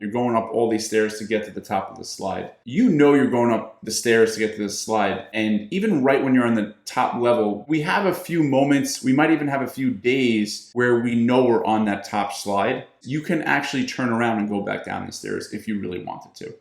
You're going up all these stairs to get to the top of the slide. You know you're going up the stairs to get to the slide. And even right when you're on the top level, we have a few moments, we might even have a few days where we know we're on that top slide. You can actually turn around and go back down the stairs if you really wanted to.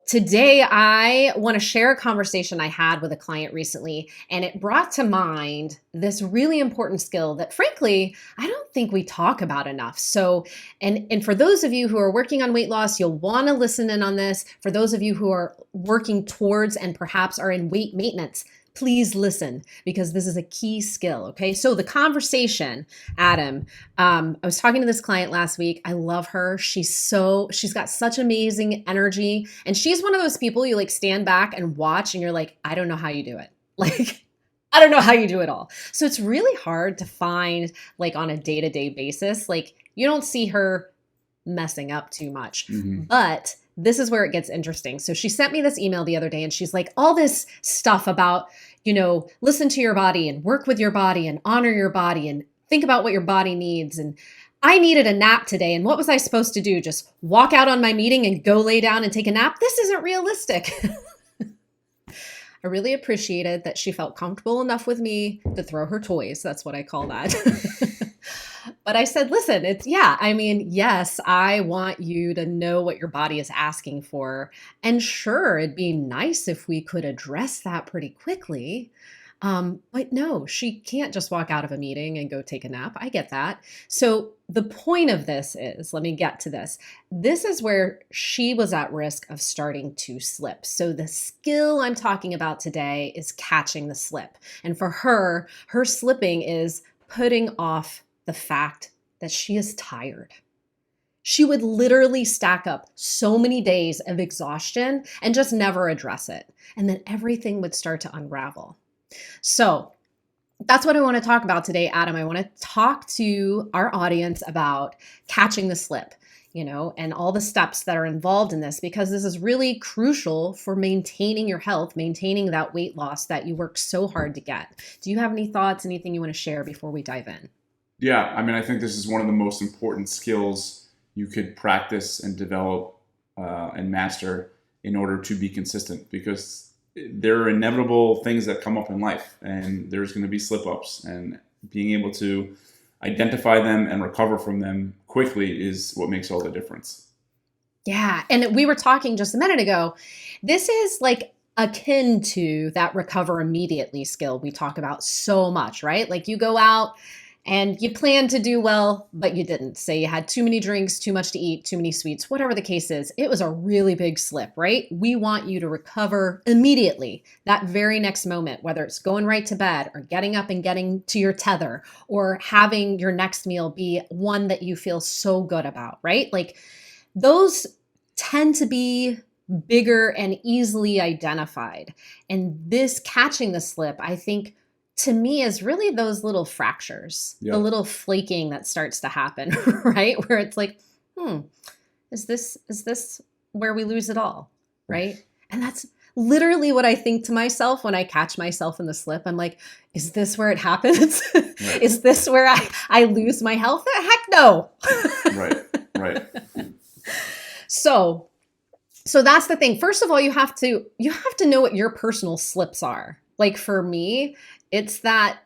Today, I want to share a conversation I had with a client recently, and it brought to mind this really important skill that, frankly, I don't think we talk about enough. So, and for those of you who are working on weight loss, you'll want to listen in on this. For those of you who are working towards and perhaps are in weight maintenance, please listen, because this is a key skill, okay? So the conversation, Adam, I was talking to this client last week. I love her. She's got such amazing energy. And she's one of those people you like stand back and watch and you're like, I don't know how you do it. Like, I don't know how you do it all. So it's really hard to find, like, on a day-to-day basis, like, you don't see her messing up too much, but this is where it gets interesting. So she sent me this email the other day and she's like, all this stuff about, listen to your body and work with your body and honor your body and think about what your body needs. And I needed a nap today. And what was I supposed to do? Just walk out on my meeting and go lay down and take a nap? This isn't realistic. I really appreciated that she felt comfortable enough with me to throw her toys. That's what I call that. But I said, listen, yes, I want you to know what your body is asking for. And sure, it'd be nice if we could address that pretty quickly. But no, she can't just walk out of a meeting and go take a nap. I get that. So the point of this is, let me get to this. This is where she was at risk of starting to slip. So the skill I'm talking about today is catching the slip. And for her slipping is putting off the fact that she is tired. She would literally stack up so many days of exhaustion and just never address it. And then everything would start to unravel. So that's what I want to talk about today, Adam. I want to talk to our audience about catching the slip, and all the steps that are involved in this, because this is really crucial for maintaining your health, maintaining that weight loss that you work so hard to get. Do you have any thoughts, anything you want to share before we dive in? Yeah, I think this is one of the most important skills you could practice and develop and master in order to be consistent, because there are inevitable things that come up in life and there's going to be slip-ups, and being able to identify them and recover from them quickly is what makes all the difference. Yeah, and we were talking just a minute ago. This is like akin to that recover immediately skill we talk about so much, right? Like you go out and you plan to do well, but you didn't. Say you had too many drinks, too much to eat, too many sweets, whatever the case is. It was a really big slip, right? We want you to recover immediately, that very next moment, whether it's going right to bed or getting up and getting to your tether or having your next meal be one that you feel so good about, right? Like those tend to be bigger and easily identified. And this catching the slip, I think, to me, is really those little fractures, the little flaking that starts to happen, right? Where it's like, is this where we lose it all, right? And that's literally what I think to myself when I catch myself in the slip. I'm like, is this where it happens? Right. Is this where I lose my health? Heck no. Right. So that's the thing. First of all, you have to know what your personal slips are. Like for me, it's that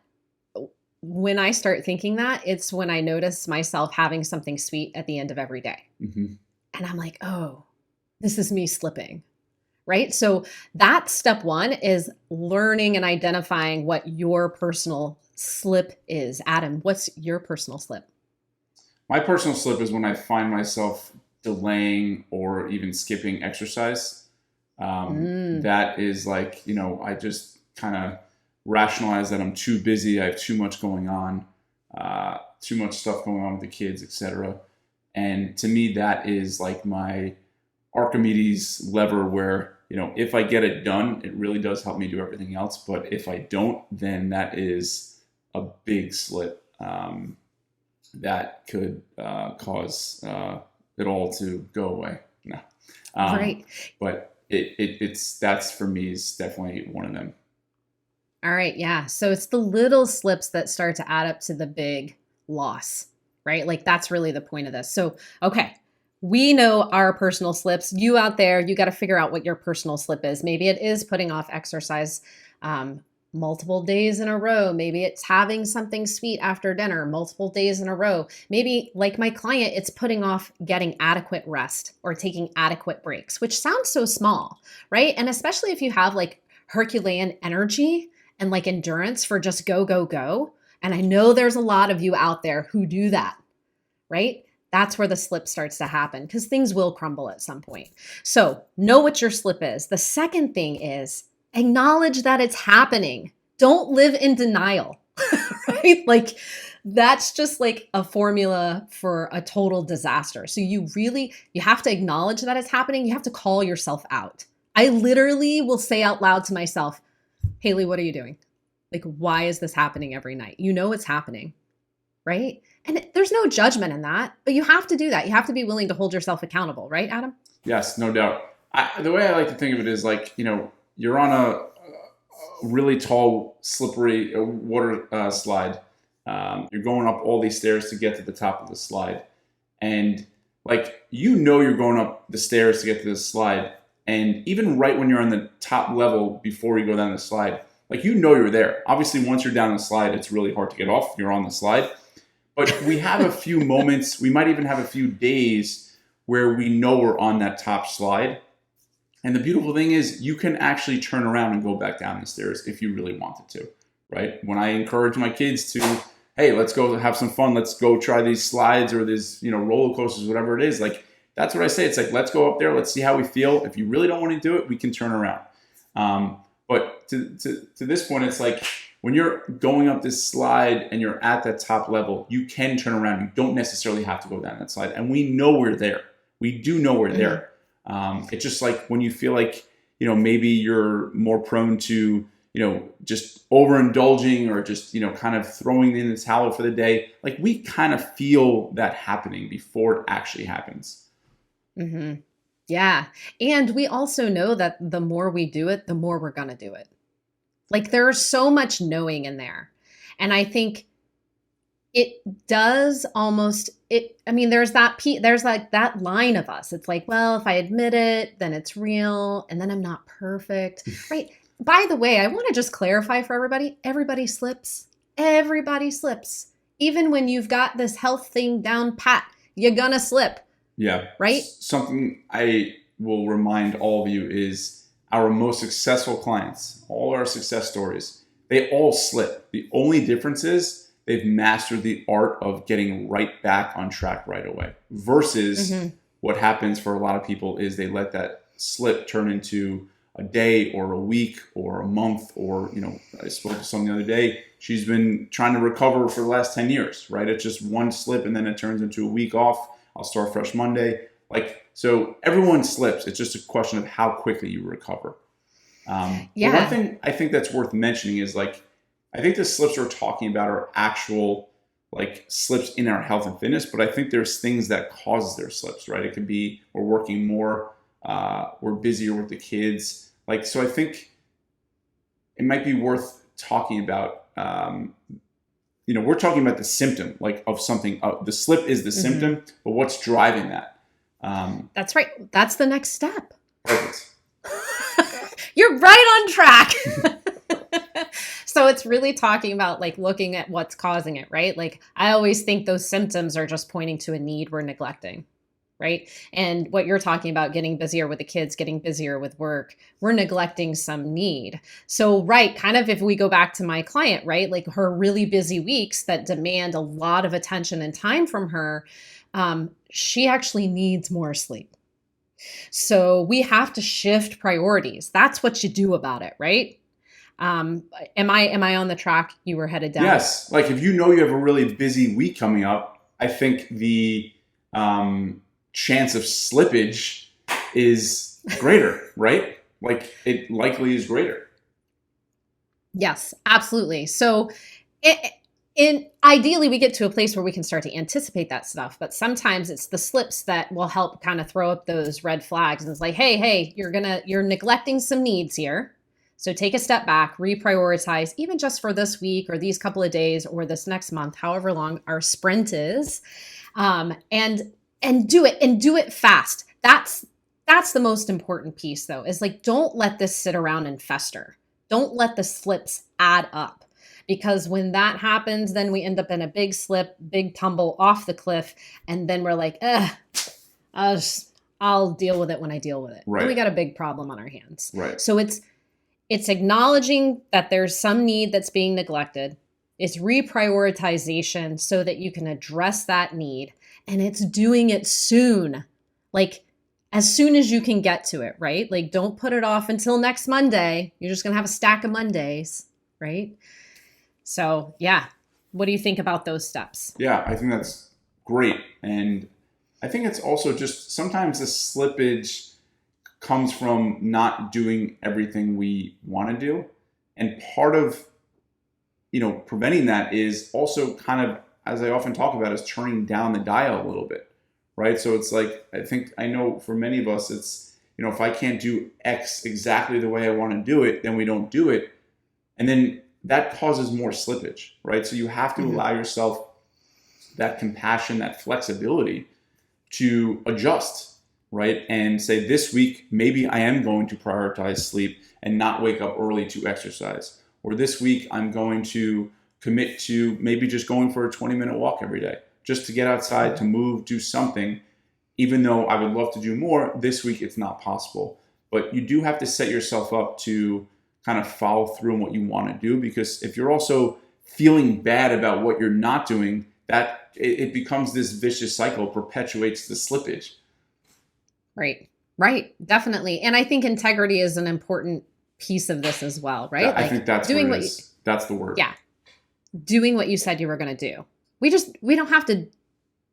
when I start thinking that, it's when I notice myself having something sweet at the end of every day. And I'm like, oh, this is me slipping, right? So that's step one, is learning and identifying what your personal slip is. Adam, what's your personal slip? My personal slip is when I find myself delaying or even skipping exercise. That is like, I just kind of rationalize that I'm too busy, I have too much going on, too much stuff going on with the kids, etc. And to me, that is like my Archimedes lever where, if I get it done, it really does help me do everything else. But if I don't, then that is a big slip that could cause it all to go away. No. Um, Right. but that's for me is definitely one of them. All right. Yeah. So it's the little slips that start to add up to the big loss, right? Like that's really the point of this. So, okay. We know our personal slips. You out there, you got to figure out what your personal slip is. Maybe it is putting off exercise um, multiple days in a row. Maybe it's having something sweet after dinner multiple days in a row. Maybe, like my client, it's putting off getting adequate rest or taking adequate breaks, which sounds so small, right? And especially if you have like Herculean energy and like endurance for just go, go, go. And I know there's a lot of you out there who do that, right? That's where the slip starts to happen because things will crumble at some point. So know what your slip is. The second thing is acknowledge that it's happening. Don't live in denial, right? Like that's just like a formula for a total disaster. So you have to acknowledge that it's happening. You have to call yourself out. I literally will say out loud to myself, Haley, what are you doing? Like, why is this happening every night? You know it's happening, right? And there's no judgment in that, but you have to do that. You have to be willing to hold yourself accountable, right, Adam? Yes, no doubt. The way I like to think of it is like, you're on a really tall, slippery water slide. You're going up all these stairs to get to the top of the slide. And like, you're going up the stairs to get to the slide. And even right when you're on the top level before you go down the slide, like, you're there. Obviously, once you're down the slide, it's really hard to get off. You're on the slide. But we have a few moments, we might even have a few days where we know we're on that top slide. And the beautiful thing is you can actually turn around and go back down the stairs if you really wanted to, right? When I encourage my kids to, hey, let's go have some fun. Let's go try these slides or these, roller coasters, whatever it is. Like, that's what I say. It's like, let's go up there. Let's see how we feel. If you really don't want to do it, we can turn around. But to this point, it's like, when you're going up this slide and you're at that top level, you can turn around. You don't necessarily have to go down that slide. And we know we're there. We do know we're there. It's just like when you feel like, maybe you're more prone to, just overindulging or just, kind of throwing in the towel for the day. Like, we kind of feel that happening before it actually happens. Mm-hmm. Yeah. And we also know that the more we do it, the more we're going to do it. Like there's so much knowing in there. And I think it does almost there's like that line of us. It's like, well, if I admit it, then it's real and then I'm not perfect. Right? By the way, I want to just clarify for everybody, everybody slips. Everybody slips. Even when you've got this health thing down pat, you're gonna slip. Yeah. Right? Something I will remind all of you is our most successful clients, all our success stories, they all slip. The only difference is they've mastered the art of getting right back on track right away versus what happens for a lot of people is they let that slip turn into a day or a week or a month or, I spoke to someone the other day. She's been trying to recover for the last 10 years, right? It's just one slip and then it turns into a week off. I'll start fresh Monday. So everyone slips. It's just a question of how quickly you recover. But one thing I think that's worth mentioning is I think the slips we're talking about are actual slips in our health and fitness, but I think there's things that causes their slips, right? It could be we're working more, we're busier with the kids. So I think it might be worth talking about, we're talking about the symptom of something. The slip is the symptom, but what's driving that? That's right. That's the next step. Perfect. You're right on track. So it's really talking about looking at what's causing it, right? I always think those symptoms are just pointing to a need we're neglecting, right? And what you're talking about, getting busier with the kids, getting busier with work, we're neglecting some need. So, right, kind of if we go back to my client, right? Her really busy weeks that demand a lot of attention and time from her, she actually needs more sleep. So we have to shift priorities. That's what you do about it, right? Am I on the track you were headed down? Yes. If you have a really busy week coming up, I think the chance of slippage is greater, right? It likely is greater. Yes, absolutely. So And ideally we get to a place where we can start to anticipate that stuff, but sometimes it's the slips that will help kind of throw up those red flags. And it's like, hey, you're neglecting some needs here. So take a step back, reprioritize, even just for this week or these couple of days or this next month, however long our sprint is, and do it fast. That's the most important piece, though, is like, don't let this sit around and fester. Don't let the slips add up, because when that happens, then we end up in a big slip, big tumble off the cliff, and then we're like, I'll deal with it when I deal with it. Right. And we got a big problem on our hands. Right. So it's acknowledging that there's some need that's being neglected. It's reprioritization so that you can address that need, and it's doing it soon. Like, as soon as you can get to it, right? Like, don't put it off until next Monday. You're just going to have a stack of Mondays, right? So, yeah. What do you think about those steps? Yeah, I think that's great. And I think it's also just sometimes the slippage comes from not doing everything we want to do. And part of, preventing that is also kind of, as I often talk about, is turning down the dial a little bit, right? So it's like, I know for many of us, it's, if I can't do X exactly the way I want to do it, then we don't do it. And then that causes more slippage, right? So you have to allow yourself that compassion, that flexibility to adjust, right? And say, this week, maybe I am going to prioritize sleep and not wake up early to exercise. Or this week, I'm going to commit to maybe just going for a 20-minute walk every day, just to get outside, to move, do something. Even though I would love to do more, this week it's not possible. But you do have to set yourself up to kind of follow through on what you want to do, because if you're also feeling bad about what you're not doing, that it becomes this vicious cycle, perpetuates the slippage. Right. Definitely. And I think integrity is an important piece of this as well, right? I think that's doing what it is. That's the word. Yeah. Doing what you said you were going to do. We don't have to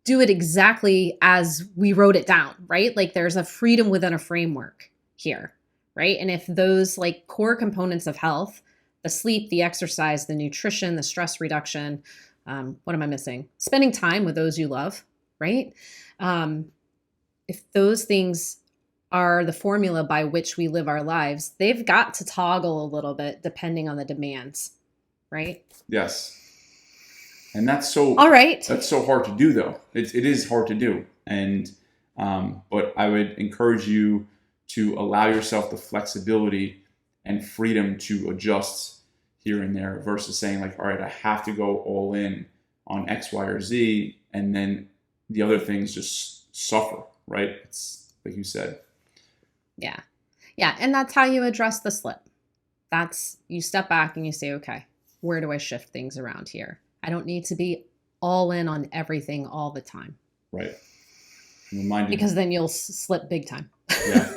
do it exactly as we wrote it down, right? Like, there's a freedom within a framework here, right? And if those like core components of health, the sleep, the exercise, the nutrition, the stress reduction, what am I missing? Spending time with those you love, right? If those things are the formula by which we live our lives, they've got to toggle a little bit depending on the demands, right? Yes. And that's so all right. That's so hard to do, though. It is hard to do. And but I would encourage you to allow yourself the flexibility and freedom to adjust here and there, versus saying like, all right, I have to go all in on X, Y, or Z, and then the other things just suffer, right? It's like you said. Yeah. And that's how you address the slip. You step back and you say, okay, where do I shift things around here? I don't need to be all in on everything all the time. Right. I'm reminded, because then you'll slip big time. Yeah.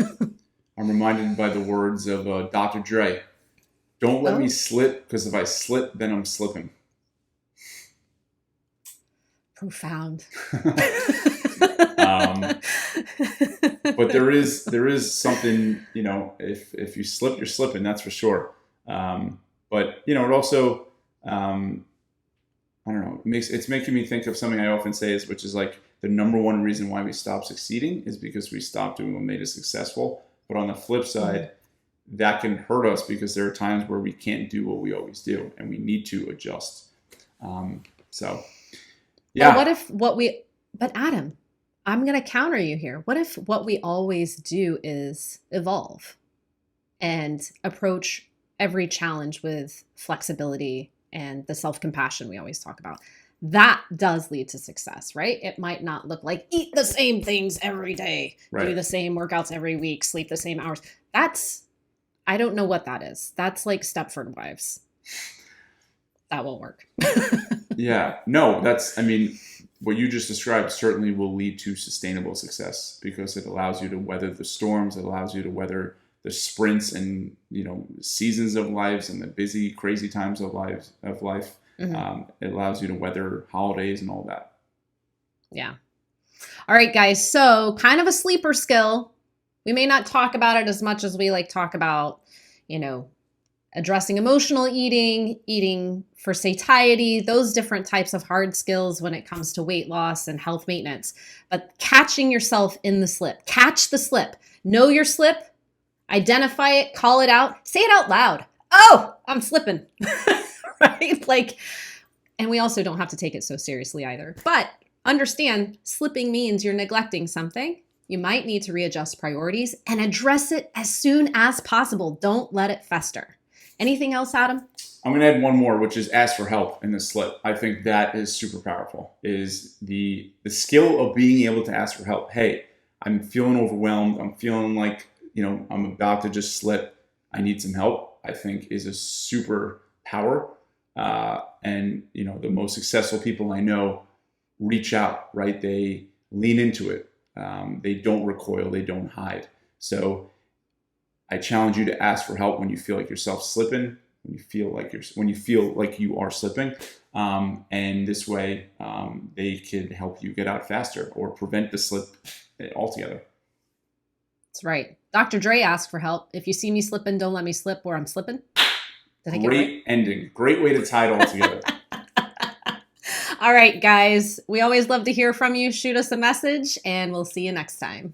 I'm reminded by the words of Dr. Dre. Don't let me slip, because if I slip, then I'm slipping. Profound. But there is something, if you slip, you're slipping, that's for sure. But it also, I don't know, it's making me think of something I often say, which is like, the number one reason why we stop succeeding is because we stop doing what made us successful. But on the flip side, that can hurt us, because there are times where we can't do what we always do, and we need to adjust. So, yeah. But Adam, I'm going to counter you here. What if what we always do is evolve and approach every challenge with flexibility and the self-compassion we always talk about? That does lead to success, right? It might not look like eat the same things every day, right, do the same workouts every week, sleep the same hours. I don't know what that is. That's like Stepford Wives. That won't work. Yeah. No, what you just described certainly will lead to sustainable success, because it allows you to weather the storms. It allows you to weather the sprints and, seasons of lives and the busy, crazy times of life. Mm-hmm. It allows you to weather holidays and all that. Yeah. All right, guys. So kind of a sleeper skill. We may not talk about it as much as we talk about, addressing emotional eating, eating for satiety, those different types of hard skills when it comes to weight loss and health maintenance. But catching yourself in the slip, catch the slip, know your slip, identify it, call it out, say it out loud. Oh, I'm slipping, right? Like, and we also don't have to take it so seriously either. But understand, slipping means you're neglecting something. You might need to readjust priorities and address it as soon as possible. Don't let it fester. Anything else, Adam? I'm going to add one more, which is ask for help in the slip. I think that is super powerful, is the skill of being able to ask for help. Hey, I'm feeling overwhelmed. I'm feeling like, I'm about to just slip. I need some help, I think is a super power. And the most successful people I know reach out, right? They lean into it. They don't recoil. They don't hide. So I challenge you to ask for help when you feel like yourself slipping, when you feel like you are slipping. And this way, they can help you get out faster or prevent the slip altogether. That's right. Dr. Dre asked for help. If you see me slipping, don't let me slip where I'm slipping. Great ending. Great way to tie it all together. All right, guys. We always love to hear from you. Shoot us a message, and we'll see you next time.